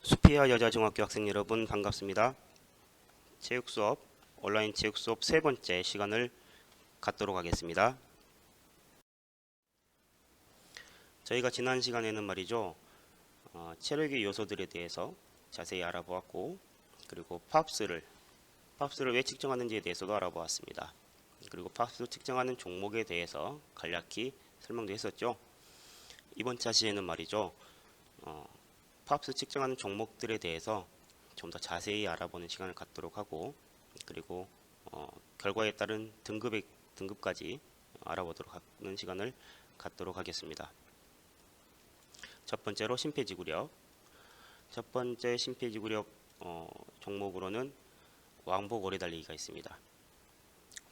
수피아 여자중학교 학생 여러분 반갑습니다. 체육수업, 온라인 체육수업 세 번째 시간을 갖도록 하겠습니다. 저희가 지난 시간에는 말이죠, 체력의 요소들에 대해서 자세히 알아보았고, 그리고 팝스를 왜 측정하는지에 대해서도 알아보았습니다. 그리고 팝스 측정하는 종목에 대해서 간략히 설명도 했었죠. 이번 차시에는 말이죠, 팝스 측정하는 종목들에 대해서 좀 더 자세히 알아보는 시간을 갖도록 하고, 그리고 결과에 따른 등급까지 알아보도록 하는 시간을 갖도록 하겠습니다. 첫 번째로 심폐지구력. 첫 번째 심폐지구력 종목으로는 왕복 오래 달리기가 있습니다.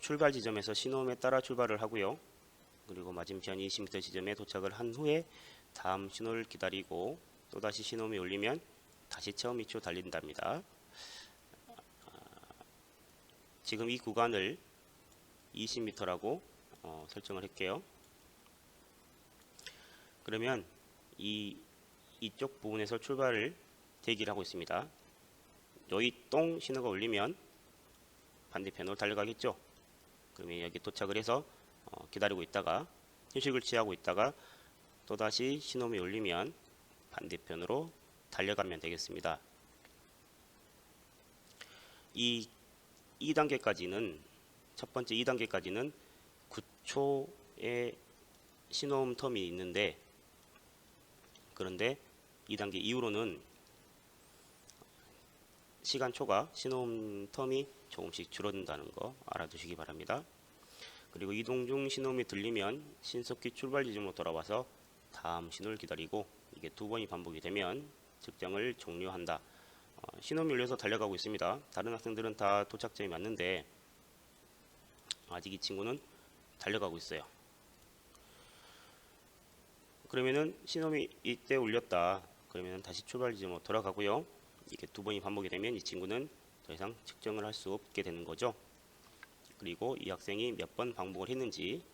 출발 지점에서 신호음에 따라 출발을 하고요. 그리고 맞은편 20m 지점에 도착을 한 후에 다음 신호를 기다리고 또다시 신호음이 울리면 다시 처음 2초 달린답니다. 지금 이 구간을 20m라고 설정을 할게요. 그러면 이쪽 부분에서 출발을 대기를 하고 있습니다. 여기 똥 신호가 울리면 반대편으로 달려가겠죠. 그러면 여기 도착을 해서 기다리고 있다가 휴식을 취하고 있다가 또다시 신호음이 울리면 반대편으로 달려가면 되겠습니다. 이 2단계까지는 첫 번째 2단계까지는 9초의 신호음 텀이 있는데, 그런데 2단계 이후로는 시간초가 신호음 텀이 조금씩 줄어든다는 거 알아두시기 바랍니다. 그리고 이동 중 신호음이 들리면 신속히 출발 지점으로 돌아와서 다음 신호를 기다리고, 이게 두 번이 반복이 되면 측정을 종료한다. 신호음이 울려서 달려가고 있습니다. 다른 학생들은 다 도착점이 맞는데 아직 이 친구는 달려가고 있어요. 그러면은 신호음이 이때 울렸다. 그러면 다시 출발 지점으로 돌아가고요. 이게 두 번이 반복이 되면 이 친구는 더 이상 측정을 할 수 없게 되는 거죠. 그리고 이 학생이 몇 번 반복을 했는지,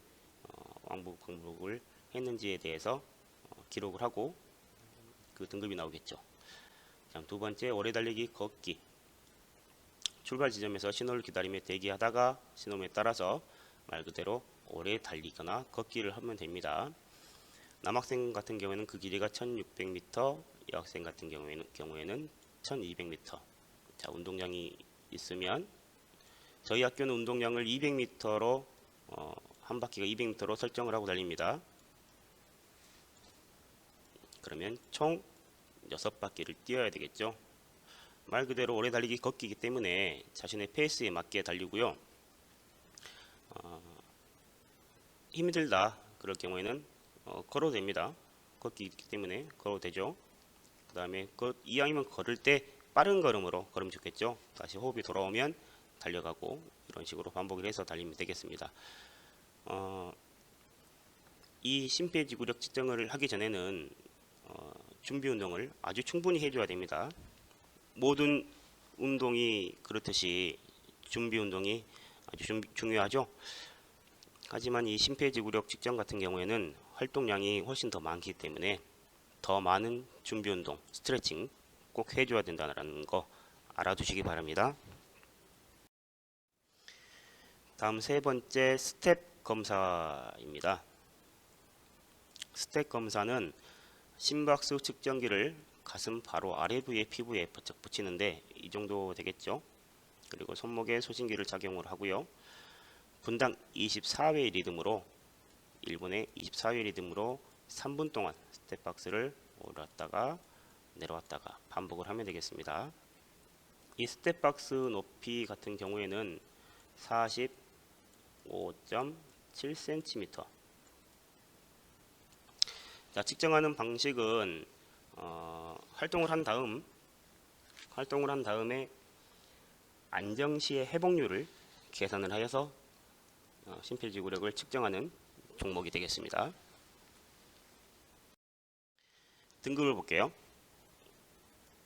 왕복 반복을 했는지에 대해서 기록을 하고 그 등급이 나오겠죠. 두 번째, 오래 달리기 걷기. 출발 지점에서 신호를 기다리며 대기하다가 신호음에 따라서 말 그대로 오래 달리거나 걷기를 하면 됩니다. 남학생 같은 경우에는 그 길이가 1600m, 여학생 같은 경우에는 1200m. 자, 운동량이 있으면 저희 학교는 운동량을 200m로 한 바퀴가 200m로 설정을 하고 달립니다. 그러면 총 6바퀴를 뛰어야 되겠죠. 말 그대로 오래 달리기 걷기이기 때문에 자신의 페이스에 맞게 달리고요. 힘이 들다 그럴 경우에는 걸어도 됩니다. 걷기이기 때문에 걸어도 되죠. 그 다음에 이왕이면 걸을 때 빠른 걸음으로 걸으면 좋겠죠. 다시 호흡이 돌아오면 달려가고, 이런 식으로 반복을 해서 달리면 되겠습니다. 이 심폐지구력 측정을 하기 전에는 준비 운동을 아주 충분히 해줘야 됩니다. 모든 운동이 그렇듯이 준비 운동이 아주 중요하죠. 하지만 이 심폐지구력 측정 같은 경우에는 활동량이 훨씬 더 많기 때문에 더 많은 준비 운동, 스트레칭 꼭 해줘야 된다는 거 알아두시기 바랍니다. 다음 세 번째, 스텝 검사입니다. 스텝 검사는 심박수 측정기를 가슴 바로 아래 부의 피부에 바짝 붙이는데 이 정도 되겠죠. 그리고 손목에 소신기를 착용을 하고요. 분당 24회 리듬으로 1분에 24회 리듬으로 3분 동안 스텝박스를 올랐다가 내려왔다가 반복을 하면 되겠습니다. 이 스텝박스 높이 같은 경우에는 45.7cm. 자, 측정하는 방식은 활동을 한 다음에 안정 시의 회복률을 계산을 하여서 심폐지구력을 측정하는 종목이 되겠습니다. 등급을 볼게요.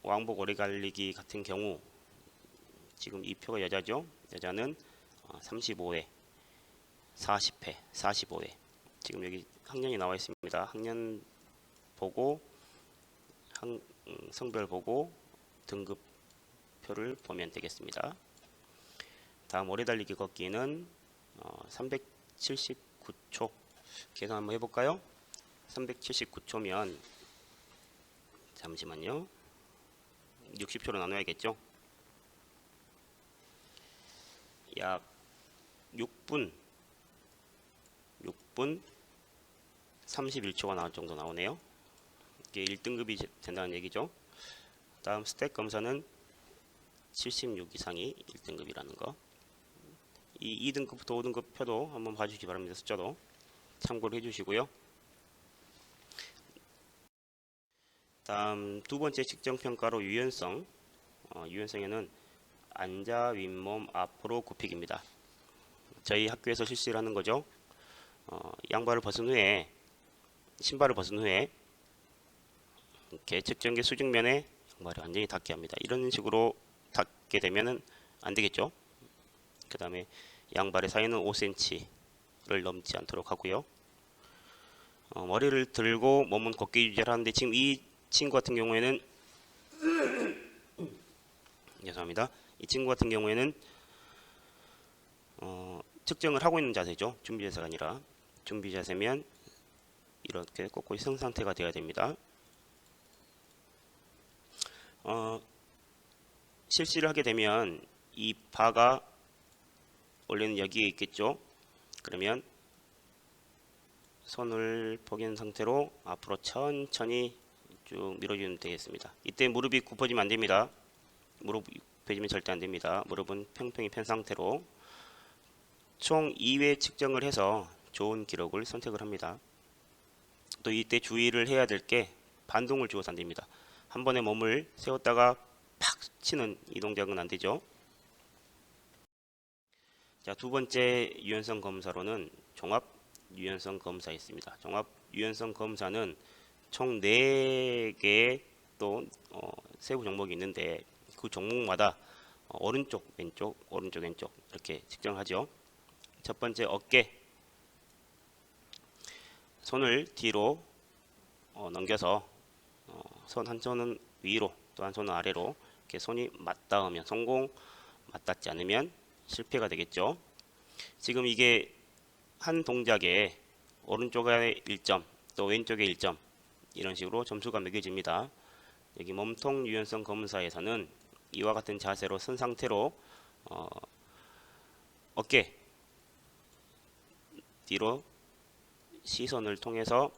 왕복 오래 달리기 같은 경우 지금 이 표가 여자죠. 여자는 35회, 40회, 45회. 지금 여기 학년이 나와 있습니다. 학년 보고 성별 보고 등급표를 보면 되겠습니다. 다음 오래 달리기 걷기는 379초 계산 한번 해볼까요? 379초면 잠시만요. 60초로 나눠야겠죠? 약 6분 31초가 나올 정도 나오네요. 이게 1등급이 된다는 얘기죠. 다음 스택 검사는 76 이상이 1등급이라는 거. 이 2등급부터 5등급 표도 한번 봐주시기 바랍니다. 숫자도 참고를 해주시고요. 다음 두 번째 측정평가로 유연성. 유연성에는 앉아 윗몸 앞으로 굽히기입니다. 저희 학교에서 실시를 하는 거죠. 양발을 벗은 후에 신발을 벗은 후에 이렇게 측정기 수직면에 양발을 완전히 닿게 합니다. 이런 식으로 닿게 되면은 안 되겠죠. 그 다음에 양발의 사이는 5cm를 넘지 않도록 하고요. 머리를 들고 몸은 곧게 유지를 하는데 지금 이 친구 같은 경우에는 죄송합니다. 이 친구 같은 경우에는 측정을 하고 있는 자세죠. 준비 자세가 아니라 준비 자세면 이렇게 꼿꼿이 선 상태가 되어야 됩니다. 실시를 하게 되면 이 바가 원래는 여기에 있겠죠. 그러면 손을 포개는 상태로 앞으로 천천히 쭉 밀어주면 되겠습니다. 이때 무릎이 굽어지면 안 됩니다. 무릎이 굽어지면 절대 안 됩니다. 무릎은 평평히 편 상태로 총 2회 측정을 해서 좋은 기록을 선택을 합니다. 또 이때 주의를 해야 될 게 반동을 주어서 안 됩니다. 한 번에 몸을 세웠다가 팍 치는 이 동작은 안 되죠. 자, 두 번째 유연성 검사로는 종합 유연성 검사 있습니다. 종합 유연성 검사는 총 4개의 또 세부 종목이 있는데 그 종목마다 오른쪽, 왼쪽, 오른쪽, 왼쪽 이렇게 측정하죠. 첫 번째 어깨. 손을 뒤로 넘겨서 손 한 손은 위로 또 한 손은 아래로 이렇게 손이 맞닿으면 성공, 맞닿지 않으면 실패가 되겠죠. 지금 이게 한 동작에 오른쪽에 1점 또 왼쪽에 1점 이런 식으로 점수가 매겨집니다. 여기 몸통 유연성 검사에서는 이와 같은 자세로 선 상태로 어깨 뒤로 시선을 통해서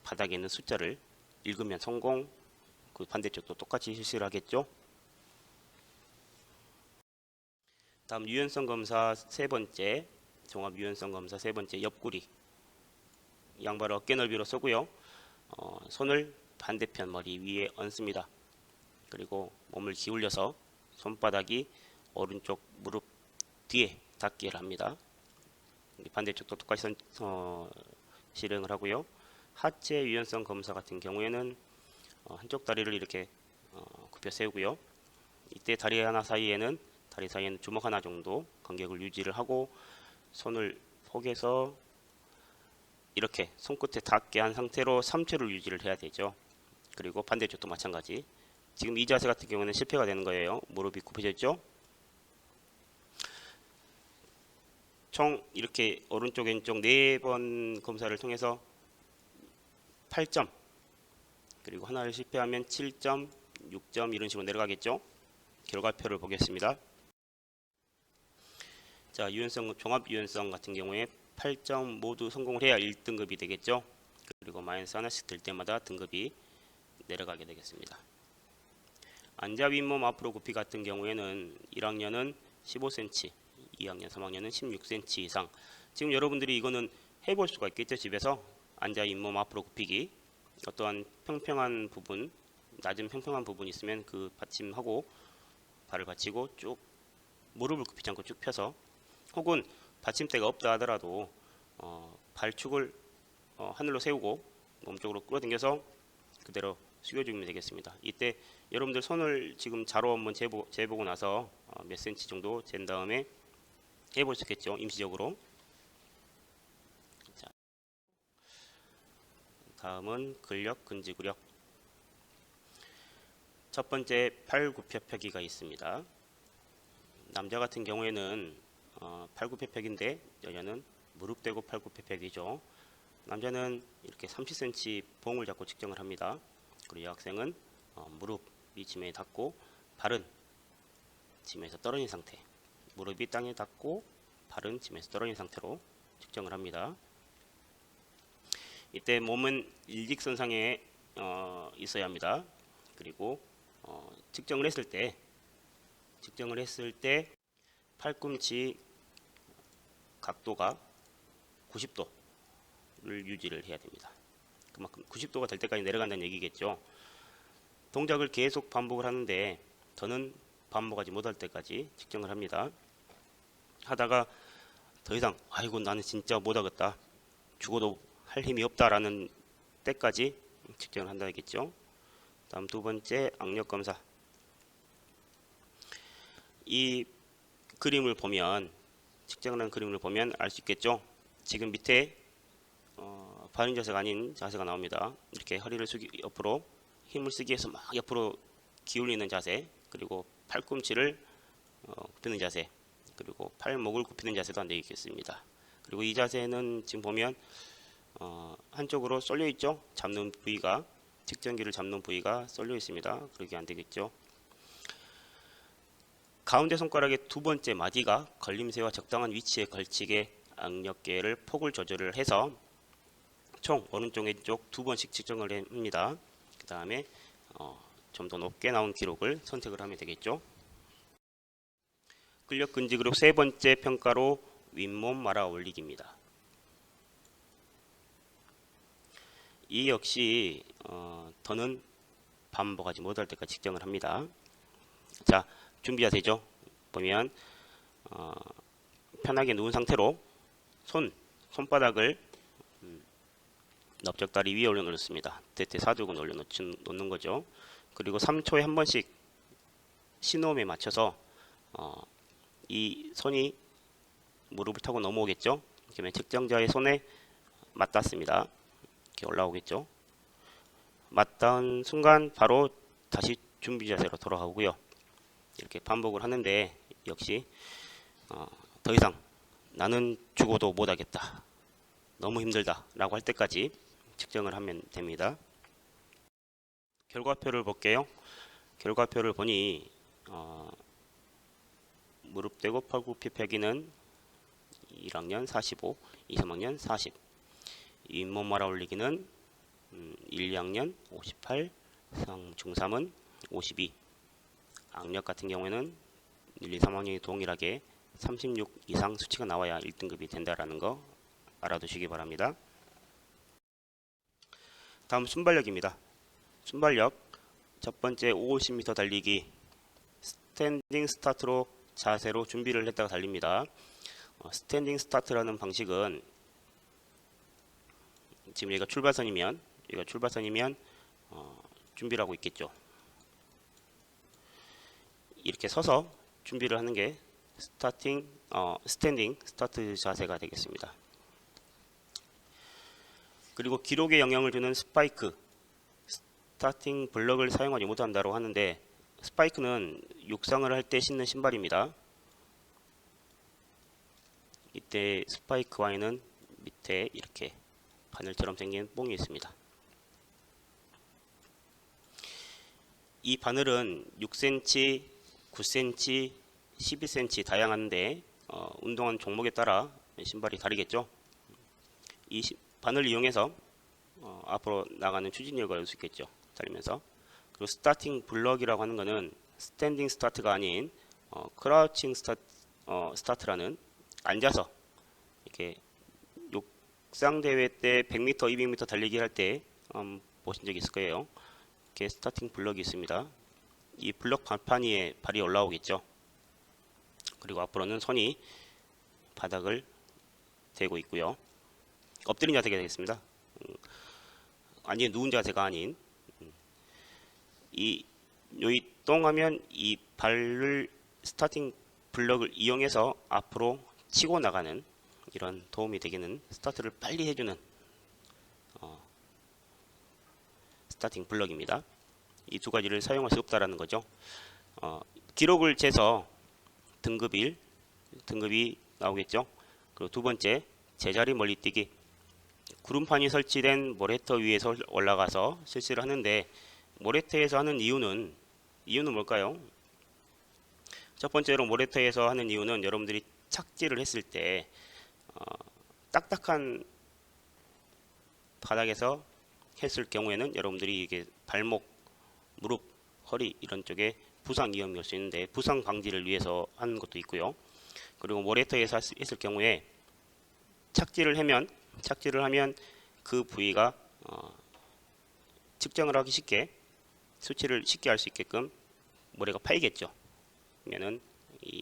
바닥에 있는 숫자를 읽으면 성공, 그 반대쪽도 똑같이 실시를 하겠죠. 다음 유연성 검사 세 번째, 종합 유연성 검사 세 번째, 옆구리. 양발을 어깨 넓이로 쏘고요. 손을 반대편 머리 위에 얹습니다. 그리고 몸을 기울여서 손바닥이 오른쪽 무릎 뒤에 닿기를 합니다. 반대쪽도 똑같이 실행을 하고요. 하체 유연성 검사 같은 경우에는 한쪽 다리를 이렇게 굽혀 세우고요. 이때 다리 사이에는 주먹 하나 정도 간격을 유지를 하고 손을 포개서 이렇게 손끝에 닿게 한 상태로 3초를 유지를 해야 되죠. 그리고 반대쪽도 마찬가지. 지금 이 자세 같은 경우는 실패가 되는 거예요. 무릎이 굽혀졌죠. 총 이렇게 오른쪽 왼쪽 4번 검사를 통해서 8점 그리고 하나를 실패하면 7점 6점 이런 식으로 내려가겠죠. 결과표를 보겠습니다. 자, 종합 유연성 같은 경우에 8점 모두 성공을 해야 1등급이 되겠죠. 그리고 마이너스 하나씩 들 때마다 등급이 내려가게 되겠습니다. 앉아 윗몸 앞으로 굽히 같은 경우에는 1학년은 15cm, 2학년, 3학년은 16cm 이상. 지금 여러분들이 이거는 해볼 수가 있겠죠. 집에서 앉아 윗몸 앞으로 굽히기. 어떠한 평평한 부분, 낮은 평평한 부분이 있으면 그 받침하고 발을 받치고 쭉 무릎을 굽히지 않고 쭉 펴서, 혹은 받침대가 없다 하더라도 발축을 하늘로 세우고 몸쪽으로 끌어당겨서 그대로 숙여주면 되겠습니다. 이때 여러분들 손을 지금 자로 한번 재보고 나서 몇 cm 정도 잰 다음에 해볼 수 있겠죠. 임시적으로. 자, 다음은 근력, 근지구력. 첫 번째 팔굽혀 펴기가 있습니다. 남자 같은 경우에는 팔굽혀 펴기인데 여자는 무릎 대고 팔굽혀 펴기죠. 남자는 이렇게 30cm 봉을 잡고 측정을 합니다. 그리고 여학생은 무릎이 지면에 닿고 발은 지면에서 떨어진 상태, 무릎이 땅에 닿고 발은 지면에서 떨어진 상태로 측정을 합니다. 이때 몸은 일직선상에 있어야 합니다. 그리고 측정을 했을 때 팔꿈치 각도가 90도를 유지를 해야 됩니다. 그만큼 90도가 될 때까지 내려간다는 얘기겠죠. 동작을 계속 반복을 하는데 더는 반복하지 못할 때까지 측정을 합니다. 하다가 더 이상 아이고 나는 진짜 못하겠다, 죽어도 할 힘이 없다라는 때까지 측정을 한다겠죠. 다음 두 번째 악력 검사. 이 그림을 보면, 측정하는 그림을 보면 알 수 있겠죠. 지금 밑에 바른 자세가 아닌 자세가 나옵니다. 이렇게 허리를 옆으로 힘을 쓰기 위해서 막 옆으로 기울이는 자세, 그리고 팔꿈치를 굽히는 자세, 그리고 팔목을 굽히는 자세도 안 되겠습니다. 그리고 이 자세는 지금 보면 한쪽으로 쏠려 있죠. 잡는 부위가, 측정기를 잡는 부위가 쏠려 있습니다. 그러게 안 되겠죠. 가운데 손가락의 두 번째 마디가 걸림새와 적당한 위치에 걸치게 악력계를 폭을 조절을 해서 총 오른쪽 왼쪽 두 번씩 측정을 합니다. 그 다음에 좀 더 높게 나온 기록을 선택을 하면 되겠죠. 근력 근지 그룹 세 번째 평가로 윗몸 말아 올리기입니다. 이 역시 더는 반복하지 못할 때까지 측정을 합니다. 자, 준비 자세죠. 보면 편하게 누운 상태로 손바닥을 넓적다리 위에 올려놓습니다. 대퇴 사두근 올려놓는 거죠. 그리고 3초에 한 번씩 신호음에 맞춰서 이 손이 무릎을 타고 넘어오겠죠. 그러면 측정자의 손에 맞닿습니다. 이렇게 올라오겠죠. 맞닿은 순간 바로 다시 준비 자세로 돌아가고요. 이렇게 반복을 하는데 역시 더 이상 나는 죽어도 못하겠다, 너무 힘들다 라고 할 때까지 측정을 하면 됩니다. 결과표를 볼게요. 결과표를 보니 무릎 대고 팔굽혀 펴기는 1학년 45, 2, 3학년 40, 윗몸 말아 올리기는 1, 2학년 58, 중3은 52, 악력 같은 경우에는 1, 2, 3학년이 동일하게 36 이상 수치가 나와야 1등급이 된다라는 거 알아두시기 바랍니다. 다음 순발력입니다. 순발력 첫 번째 50m 달리기, 스탠딩 스타트로 자세로 준비를 했다가 달립니다. 스탠딩 스타트라는 방식은 지금 여기가 출발선이면 준비를 하고 있겠죠. 이렇게 서서 준비를 하는 게 스탠딩 스타트 자세가 되겠습니다. 그리고 기록에 영향을 주는 스파이크, 스타팅 블럭을 사용하지 못한다고 하는데, 스파이크는 육상을 할 때 신는 신발입니다. 이때 스파이크 와인은 밑에 이렇게 바늘처럼 생긴 뽕이 있습니다. 이 바늘은 6cm, 9cm, 12cm 다양한데 운동하는 종목에 따라 신발이 다르겠죠. 이 바늘을 이용해서 앞으로 나가는 추진력을 얻을 수 있겠죠. 달리면서. 그리고 스타팅 블럭이라고 하는 것은 스탠딩 스타트가 아닌 크라우칭 스타트라는 앉아서 이렇게 육상 대회 때 100m, 200m 달리기 할 때 보신 적 있을 거예요. 이렇게 스타팅 블럭이 있습니다. 이 블럭 발판 위에 발이 올라오겠죠. 그리고 앞으로는 손이 바닥을 대고 있고요. 엎드린 자세가 되겠습니다. 완전히 누운 자세가 아닌, 여기 똥하면 이 발을 스타팅 블럭을 이용해서 앞으로 치고 나가는 이런 도움이 되기는 스타트를 빨리 해주는 스타팅 블럭입니다. 이 두 가지를 사용할 수 없다라는 거죠. 기록을 재서 등급이 나오겠죠. 그리고 두 번째, 제자리 멀리뛰기. 구름판이 설치된 모래터 위에서 올라가서 실시를 하는데, 모래터에서 하는 이유는 뭘까요? 첫 번째로 모래터에서 하는 이유는 여러분들이 착지를 했을 때 딱딱한 바닥에서 했을 경우에는 여러분들이 이게 발목, 무릎, 허리 이런 쪽에 부상 위험이 올 수 있는데, 부상 방지를 위해서 하는 것도 있고요. 그리고 모래터에서 했을 경우에 착지를 하면 그 부위가 측정을 하기 쉽게, 수치를 쉽게 할 수 있게끔 모래가 파이겠죠. 그러면은 이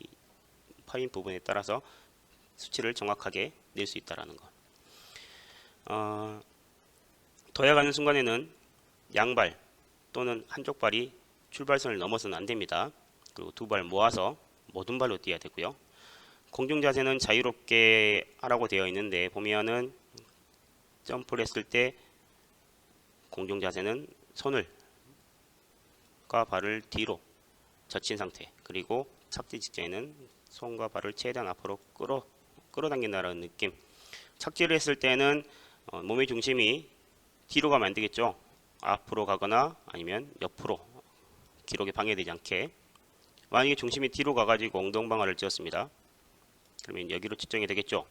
파인 부분에 따라서 수치를 정확하게 낼 수 있다라는 거. 도약하는 순간에는 양발 또는 한쪽 발이 출발선을 넘어서는 안 됩니다. 그리고 두 발 모아서 모든 발로 뛰어야 되고요. 공중 자세는 자유롭게 하라고 되어 있는데, 보면은 점프를 했을 때 공중 자세는 손과 발을 뒤로 젖힌 상태, 그리고 착지 직전에는 손과 발을 최대한 앞으로 끌어당긴다는 느낌. 착지를 했을 때는 몸의 중심이 뒤로 가면 안 되겠죠. 앞으로 가거나 아니면 옆으로, 기록에 방해되지 않게. 만약에 중심이 뒤로 가가지고 엉덩방아를 찧었습니다. 그러면 여기로 측정이 되겠죠.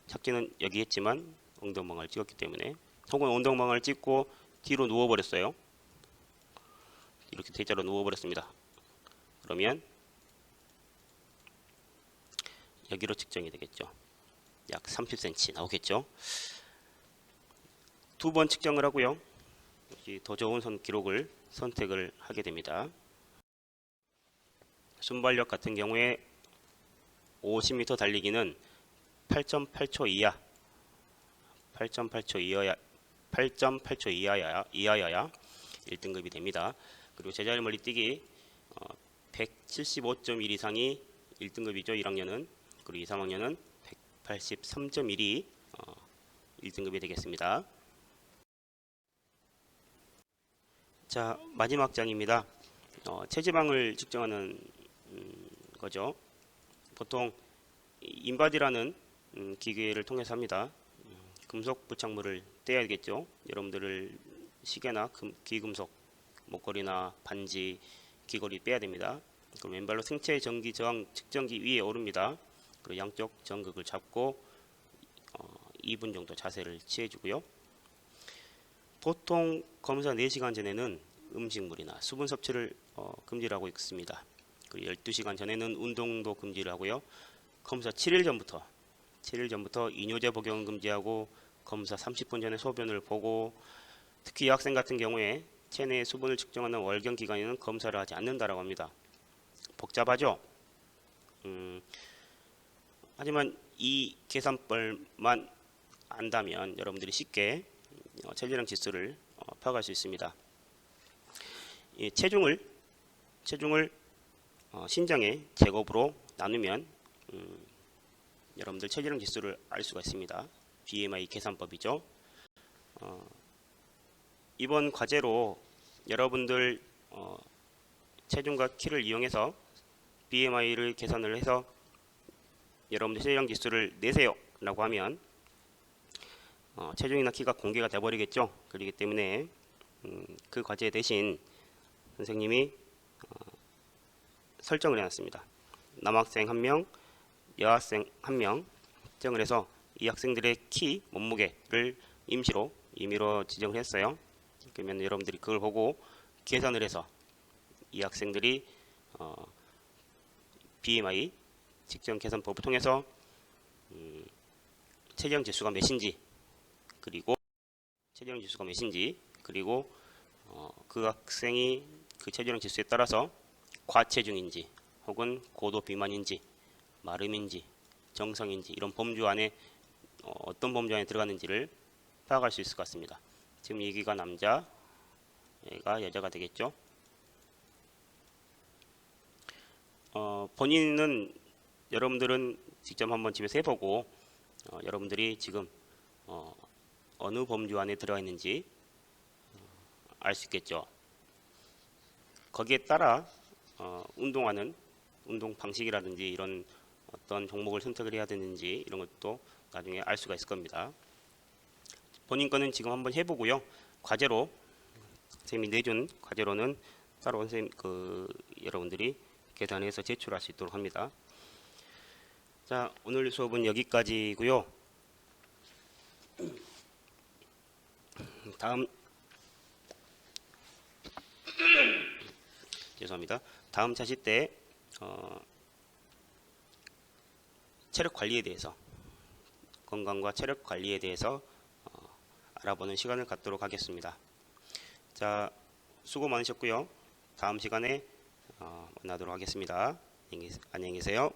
착지는 여기 했지만 엉덩방아를 찍었기 때문에. 혹은 엉덩방아를 찍고 뒤로 누워버렸어요. 이렇게 대자로 누워버렸습니다. 그러면 여기로 측정이 되겠죠. 약 30cm 나오겠죠. 두 번 측정을 하고요. 더 좋은 기록을 선택을 하게 됩니다. 순발력 같은 경우에 50m 달리기는 8.8초 이하여야 1등급이 됩니다. 그리고 제자리 멀리뛰기 175.1 이상이 1등급이죠. 1학년은. 그리고 2, 3학년은 183.1이 1등급이 되겠습니다. 자, 마지막 장입니다. 체지방을 측정하는 거죠. 보통 인바디라는 기계를 통해서 합니다. 금속 부착물을 떼야겠죠. 여러분들을 시계나 귀금속, 목걸이나 반지, 귀걸이 빼야 됩니다. 그럼 왼발로 생체 전기 저항 측정기 위에 오릅니다. 그리고 양쪽 전극을 잡고 2분 정도 자세를 취해주고요. 보통 검사 4시간 전에는 음식물이나 수분 섭취를 금지를 하고 있습니다. 그리고 12시간 전에는 운동도 금지를 하고요. 검사 7일 전부터 이뇨제 복용을 금지하고, 검사 30분 전에 소변을 보고, 특히 여학생 같은 경우에 체내 수분을 측정하는 월경 기간에는 검사를 하지 않는다라고 합니다. 복잡하죠? 하지만 이 계산법만 안다면 여러분들이 쉽게 체지방 지수를 파악할 수 있습니다. 이 체중을 신장의 제곱으로 나누면 여러분들 체지방 지수를 알 수가 있습니다. BMI 계산법이죠. 이번 과제로 여러분들 체중과 키를 이용해서 BMI를 계산을 해서 여러분들 체지방 지수를 내세요 라고 하면 체중이나 키가 공개가 돼버리겠죠. 그렇기 때문에 그 과제 대신 선생님이 설정을 해놨습니다. 남학생 1명, 여학생 1명 지정을 해서 이 학생들의 키, 몸무게를 임의로 지정을 했어요. 그러면 여러분들이 그걸 보고 계산을 해서 이 학생들이 BMI 측정 계산법을 통해서 체지방 지수가 몇인지, 그리고 그 학생이 그 체지방 지수에 따라서 과체중인지 혹은 고도 비만인지 마름인지 정상인지 이런 범주 안에 어떤 범주 안에 들어갔는지를 파악할 수 있을 것 같습니다. 지금 여기가 남자, 얘가 여자가 되겠죠. 본인은 여러분들은 직접 한번 집에서 해보고 여러분들이 지금 어느 범주 안에 들어가 있는지 알 수 있겠죠. 거기에 따라 운동하는 운동 방식이라든지 이런 어떤 종목을 선택을 해야 되는지 이런 것도 나중에 알 수가 있을 겁니다. 본인 거는 지금 한번 해보고요. 과제로 선생님이 내준 과제로는 따로 선생님 여러분들이 계산해서 제출할 수 있도록 합니다. 자, 오늘 수업은 여기까지고요. 다음 죄송합니다. 다음 차시 때 체력 관리에 대해서 건강과 체력 관리에 대해서 알아보는 시간을 갖도록 하겠습니다. 자, 수고 많으셨고요. 다음 시간에 만나도록 하겠습니다. 안녕히 계세요.